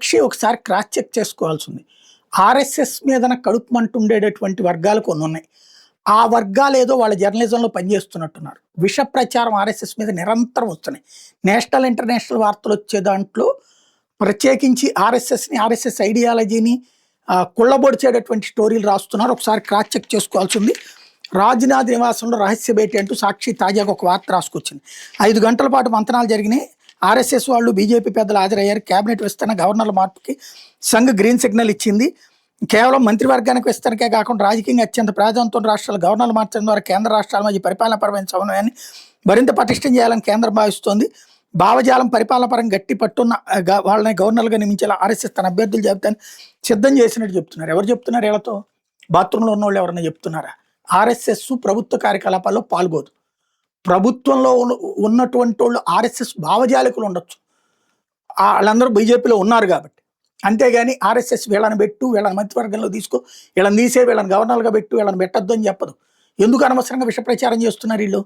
సాక్షి ఒకసారి cross check చేసుకోవాల్సి ఉంది. ఆర్ఎస్ఎస్ మీదన కడుపుమంటుండేటటువంటి వర్గాలు కొన్ని ఉన్నాయి. ఆ వర్గాలు ఏదో వాళ్ళ జర్నలిజంలో పనిచేస్తున్నట్టున్నారు. విష ప్రచారం ఆర్ఎస్ఎస్ మీద నిరంతరం వస్తున్నాయి. నేషనల్ ఇంటర్నేషనల్ వార్తలు వచ్చే దాంట్లో ప్రత్యేకించి ఆర్ఎస్ఎస్ని, ఆర్ఎస్ఎస్ ఐడియాలజీని కుళ్ళబొడిచేటటువంటి స్టోరీలు రాస్తున్నారు. ఒకసారి క్రాస్ చెక్ చేసుకోవాల్సి ఉంది. రాజ్నాథ్ నివాసంలో రహస్య భేటీ అంటూ సాక్షి తాజాగా ఒక వార్త రాసుకొచ్చింది. 5 గంటల పాటు మంతనాలు జరిగినాయి. ఆర్ఎస్ఎస్ వాళ్ళు బీజేపీ పెద్దలు హాజరయ్యారు. కేబినెట్ విస్తరణ, గవర్నర్ల మార్పుకి సంఘ్ గ్రీన్ సిగ్నల్ ఇచ్చింది. కేవలం మంత్రివర్గానికి విస్తరణకే కాకుండా రాజకీయంగా అత్యంత ప్రాధాన్యత ఉన్న రాష్ట్రాలు గవర్నర్లు మార్చడం ద్వారా కేంద్ర రాష్ట్రాల మధ్య పరిపాలనాపరమైన సమన్వయాన్ని మరింత పటిష్టం చేయాలని కేంద్రం భావిస్తోంది. భావజాలం పరిపాలనపరంగా గట్టి పట్టున్న వాళ్ళని గవర్నర్లుగా నియమించేలా ఆర్ఎస్ఎస్ తన అభ్యర్థుల జాబితాను సిద్ధం చేసినట్టు చెప్తున్నారు. ఎవరు చెప్తున్నారు? వీళ్ళతో బాత్రూంలో ఉన్న వాళ్ళు ఎవరైనా చెప్తున్నారా? ఆర్ఎస్ఎస్ ప్రభుత్వ కార్యకలాపాల్లో పాల్గొదు. ప్రభుత్వంలో ఉన్నటువంటి వాళ్ళు ఆర్ఎస్ఎస్ భావజాలికులు ఉండొచ్చు, వాళ్ళందరూ బీజేపీలో ఉన్నారు కాబట్టి. అంతేగాని ఆర్ఎస్ఎస్ వీళ్ళని పెట్టు, వీళ్ళని మంత్రివర్గంలో తీసుకో, వీళ్ళని తీసే, వీళ్ళని గవర్నర్గా పెట్టు, వీళ్ళని పెట్టద్దు అని చెప్పదు. ఎందుకు అనవసరంగా విష ప్రచారం చేస్తున్నారు వీళ్ళు?